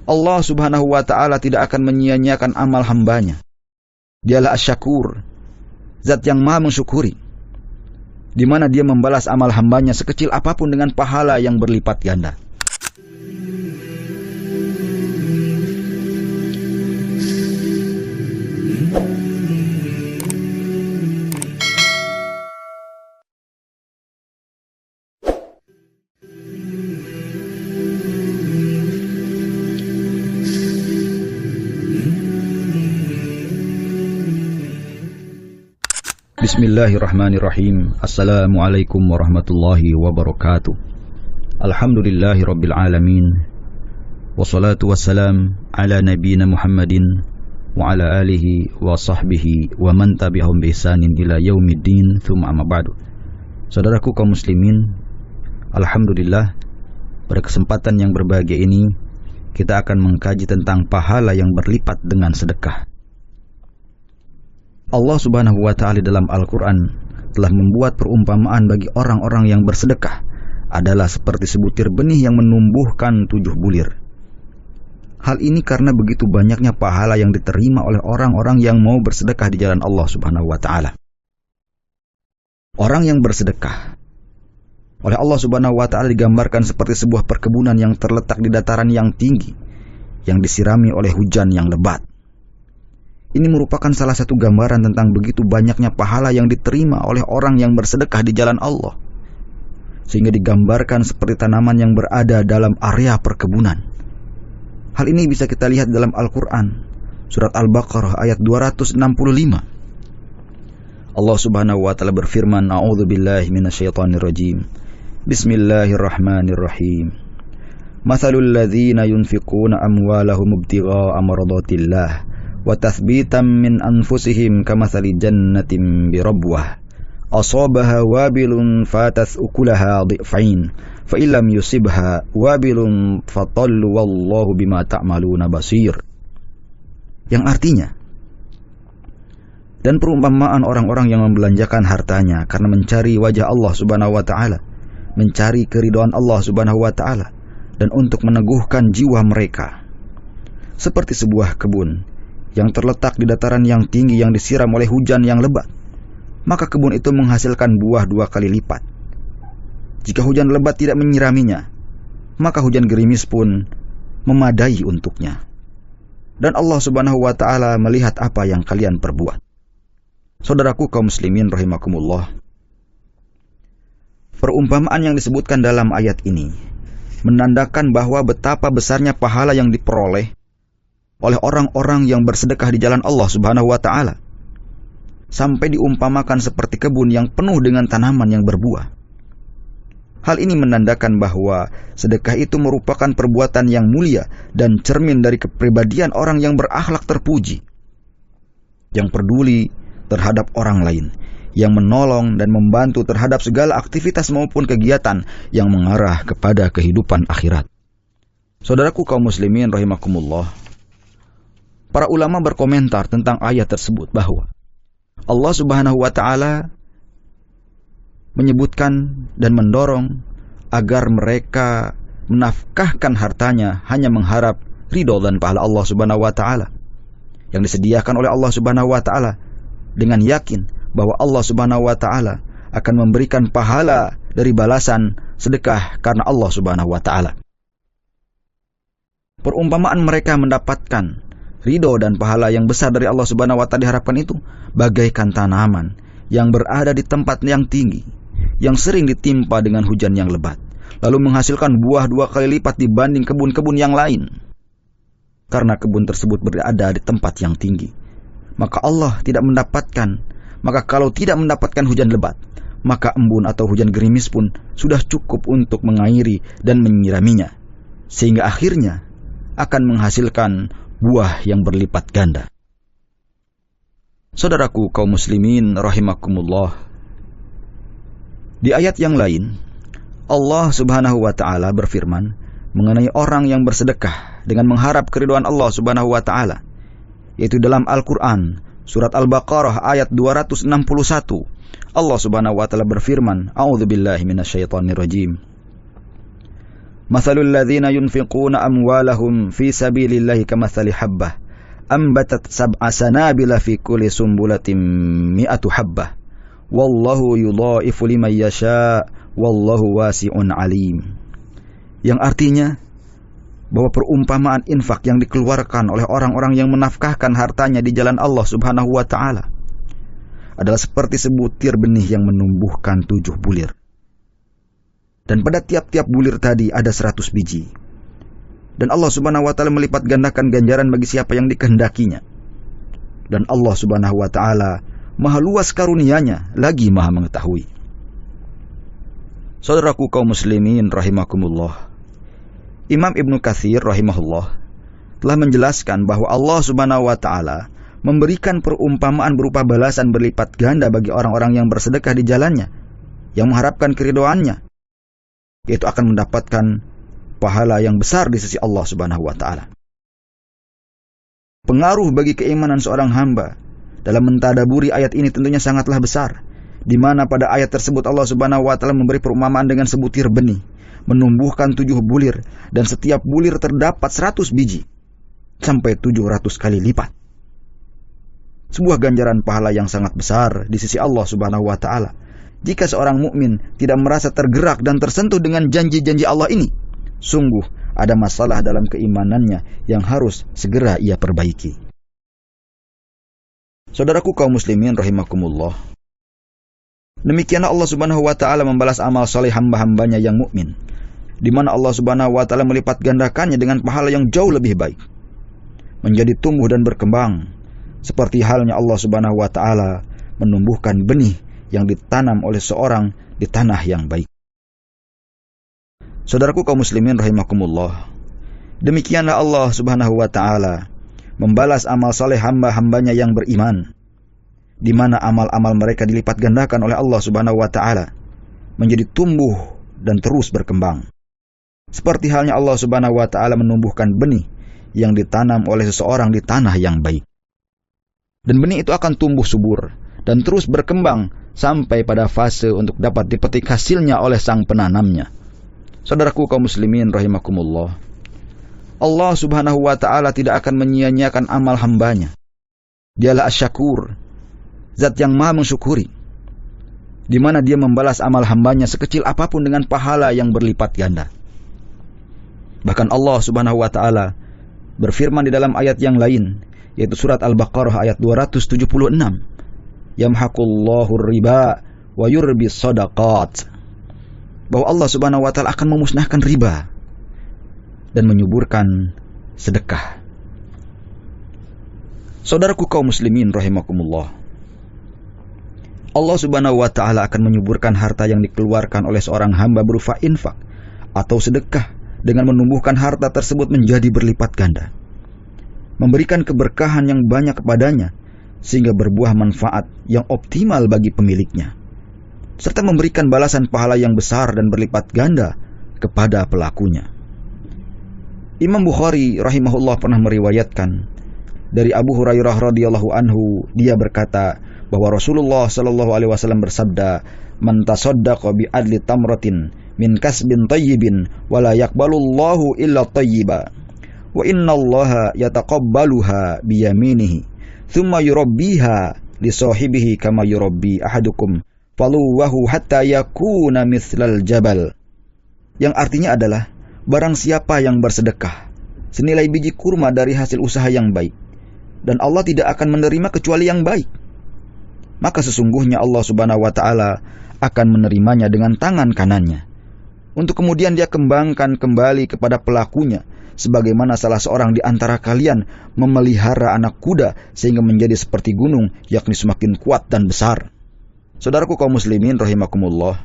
Allah Subhanahu wa ta'ala tidak akan menyia-nyiakan amal hambanya. Dialah Asy-Syakur, zat yang maha mensyukuri, di mana dia membalas amal hambanya sekecil apapun dengan pahala yang berlipat ganda. Bismillahirrahmanirrahim. Assalamualaikum warahmatullahi wabarakatuh. Alhamdulillahi rabbil alamin. Wassalatu wassalam ala nabiyina Muhammadin wa ala alihi wa sahbihi wa man tabi'ahum bi ihsanin ila yaumiddin, tsumma amma ba'du. Saudaraku kaum muslimin, alhamdulillah, pada kesempatan yang berbahagia ini kita akan mengkaji tentang pahala yang berlipat dengan sedekah. Allah Subhanahu wa ta'ala dalam Al-Quran telah membuat perumpamaan bagi orang-orang yang bersedekah adalah seperti sebutir benih yang menumbuhkan 7 bulir. Hal ini karena begitu banyaknya pahala yang diterima oleh orang-orang yang mau bersedekah di jalan Allah Subhanahu wa ta'ala. Orang yang bersedekah oleh Allah Subhanahu wa ta'ala digambarkan seperti sebuah perkebunan yang terletak di dataran yang tinggi, yang disirami oleh hujan yang lebat. Ini merupakan salah satu gambaran tentang begitu banyaknya pahala yang diterima oleh orang yang bersedekah di jalan Allah, sehingga digambarkan seperti tanaman yang berada dalam area perkebunan. Hal ini bisa kita lihat dalam Al-Quran, surat Al-Baqarah ayat 265. Allah Subhanahu wa ta'ala berfirman, A'udzubillahi minasyaitonirrajim. Bismillahirrahmanirrahim. Mathalul ladzina yunfiquna amwalahum ibtigha'a maradatillah wa tathbitan min anfusihim kamathali jannatin birabwah asabaha wabilun fatas ukulaha dhi'fain fa illam yusibha wabilun fatallu wallahu bima ta'maluna basir. Yang artinya, dan perumpamaan orang-orang yang membelanjakan hartanya karena mencari wajah Allah Subhanahu wa ta'ala, mencari keridhaan Allah Subhanahu wa ta'ala, dan untuk meneguhkan jiwa mereka, seperti sebuah kebun yang terletak di dataran yang tinggi yang disiram oleh hujan yang lebat, maka kebun itu menghasilkan buah 2 kali lipat. Jika hujan lebat tidak menyiraminya, maka hujan gerimis pun memadai untuknya. Dan Allah Subhanahu wa ta'ala melihat apa yang kalian perbuat. Saudaraku kaum muslimin rahimakumullah, perumpamaan yang disebutkan dalam ayat ini menandakan bahwa betapa besarnya pahala yang diperoleh oleh orang-orang yang bersedekah di jalan Allah Subhanahu wa ta'ala, sampai diumpamakan seperti kebun yang penuh dengan tanaman yang berbuah. Hal ini menandakan bahwa sedekah itu merupakan perbuatan yang mulia dan cermin dari kepribadian orang yang berakhlak terpuji, yang peduli terhadap orang lain, yang menolong dan membantu terhadap segala aktivitas maupun kegiatan yang mengarah kepada kehidupan akhirat. Saudaraku kaum muslimin rahimakumullah, para ulama berkomentar tentang ayat tersebut bahwa Allah Subhanahu wa ta'ala menyebutkan dan mendorong agar mereka menafkahkan hartanya hanya mengharap ridho dan pahala Allah Subhanahu wa ta'ala yang disediakan oleh Allah Subhanahu wa ta'ala, dengan yakin bahwa Allah Subhanahu wa ta'ala akan memberikan pahala dari balasan sedekah karena Allah Subhanahu wa ta'ala. Perumpamaan mereka mendapatkan ridho dan pahala yang besar dari Allah Subhanahu wa ta'ala diharapkan itu bagaikan tanaman yang berada di tempat yang tinggi, yang sering ditimpa dengan hujan yang lebat, lalu menghasilkan buah 2 kali lipat dibanding kebun-kebun yang lain. Karena kebun tersebut berada di tempat yang tinggi, maka kalau tidak mendapatkan hujan lebat, maka embun atau hujan gerimis pun sudah cukup untuk mengairi dan menyiraminya, sehingga akhirnya akan menghasilkan buah yang berlipat ganda. Saudaraku kaum muslimin rahimakumullah, di ayat yang lain Allah Subhanahu wa ta'ala berfirman mengenai orang yang bersedekah dengan mengharap keridhaan Allah Subhanahu wa ta'ala, yaitu dalam Al-Quran surat Al-Baqarah ayat 261. Allah Subhanahu wa ta'ala berfirman, A'udzubillahi minasyaitonirrajim. Mathalul ladzina yunfiquna amwalahum fi sabilillahi kamathali habbah ambatat sab'a sanabila fi kulli sumbulatin mi'atu habbah wallahu yudha'ifu liman yasha wallahu wasi'un alim. Yang artinya bahwa perumpamaan infak yang dikeluarkan oleh orang-orang yang menafkahkan hartanya di jalan Allah Subhanahu wa taala adalah seperti sebutir benih yang menumbuhkan 7 bulir. Dan pada tiap-tiap bulir tadi ada 100 biji. Dan Allah Subhanahu wa taala melipat gandakan ganjaran bagi siapa yang dikehendakinya. Dan Allah Subhanahu wa taala Maha luas karunia-Nya, lagi Maha mengetahui. Saudaraku kaum muslimin rahimakumullah. Imam Ibnu Katsir rahimahullah telah menjelaskan bahwa Allah Subhanahu wa taala memberikan perumpamaan berupa balasan berlipat ganda bagi orang-orang yang bersedekah di jalannya, yang mengharapkan keridhoannya, yaitu akan mendapatkan pahala yang besar di sisi Allah Subhanahu wa taala. Pengaruh bagi keimanan seorang hamba dalam mentadaburi ayat ini tentunya sangatlah besar, di mana pada ayat tersebut Allah Subhanahu wa taala memberi perumpamaan dengan sebutir benih, menumbuhkan 7 bulir, dan setiap bulir terdapat 100 biji, sampai 700 kali lipat. Sebuah ganjaran pahala yang sangat besar di sisi Allah Subhanahu wa taala. Jika seorang mukmin tidak merasa tergerak dan tersentuh dengan janji-janji Allah ini, sungguh ada masalah dalam keimanannya yang harus segera ia perbaiki. Saudaraku kaum muslimin rahimakumullah. Demikianlah Allah Subhanahu wa taala membalas amal saleh hamba-hambanya yang mukmin, di mana Allah Subhanahu wa taala melipat gandakannya dengan pahala yang jauh lebih baik, menjadi tumbuh dan berkembang, seperti halnya Allah Subhanahu wa taala menumbuhkan benih yang ditanam oleh seorang di tanah yang baik. Saudaraku kaum muslimin rahimakumullah. Demikianlah Allah Subhanahu wa taala membalas amal saleh hamba-hambanya yang beriman, di mana amal-amal mereka dilipat gandakan oleh Allah Subhanahu wa taala menjadi tumbuh dan terus berkembang. Seperti halnya Allah Subhanahu wa taala menumbuhkan benih yang ditanam oleh seseorang di tanah yang baik. Dan benih itu akan tumbuh subur dan terus berkembang sampai pada fase untuk dapat dipetik hasilnya oleh sang penanamnya. Saudaraku kaum muslimin rahimakumullah. Allah Subhanahu wa taala tidak akan menyia-nyiakan amal hambanya. Dialah Asy-Syakur, zat yang Maha mensyukuri, di mana Dia membalas amal hambanya sekecil apapun dengan pahala yang berlipat ganda. Bahkan Allah Subhanahu wa taala berfirman di dalam ayat yang lain, yaitu surat Al-Baqarah ayat 276, yamhaqullahu riba wa yurbis shadaqat, bahwa Allah Subhanahu wa taala akan memusnahkan riba dan menyuburkan sedekah. Saudaraku kaum muslimin rahimakumullah. Allah Subhanahu wa taala akan menyuburkan harta yang dikeluarkan oleh seorang hamba berupa infak atau sedekah dengan menumbuhkan harta tersebut menjadi berlipat ganda, memberikan keberkahan yang banyak kepadanya sehingga berbuah manfaat yang optimal bagi pemiliknya, serta memberikan balasan pahala yang besar dan berlipat ganda kepada pelakunya. Imam Bukhari rahimahullah pernah meriwayatkan dari Abu Hurairah radhiyallahu anhu, dia berkata bahwa Rasulullah sallallahu alaihi wasallam bersabda, "Man tasaddaqa bi adli tamratin min kasbin tayyibin wa la yaqbalullahu illa tayyiba wa innallaha yataqabbaluha bi yaminihi thumma yurabbiha li sahibihi kama yurabbi ahadukum faluwahu hatta yakuna mithlal jabal." Yang artinya adalah, barang siapa yang bersedekah senilai biji kurma dari hasil usaha yang baik, dan Allah tidak akan menerima kecuali yang baik, maka sesungguhnya Allah Subhanahu wa taala akan menerimanya dengan tangan kanannya, untuk kemudian Dia kembangkan kembali kepada pelakunya, sebagaimana salah seorang di antara kalian memelihara anak kuda sehingga menjadi seperti gunung, yakni semakin kuat dan besar. Saudaraku kaum muslimin rahimakumullah,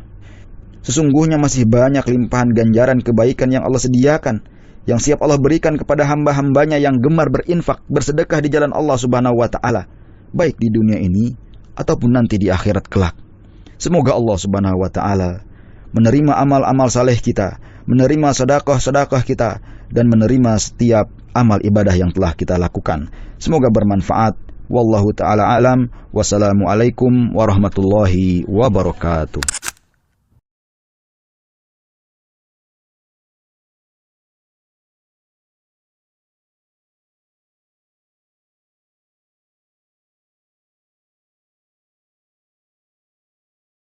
sesungguhnya masih banyak limpahan ganjaran kebaikan yang Allah sediakan, yang siap Allah berikan kepada hamba-hambanya yang gemar berinfak, bersedekah di jalan Allah Subhanahu wa taala, baik di dunia ini ataupun nanti di akhirat kelak. Semoga Allah Subhanahu wa taala menerima amal-amal saleh kita, menerima sedekah-sedekah kita, dan menerima setiap amal ibadah yang telah kita lakukan. Semoga bermanfaat. Wallahu taala alam. Wassalamualaikum warahmatullahi wabarakatuh.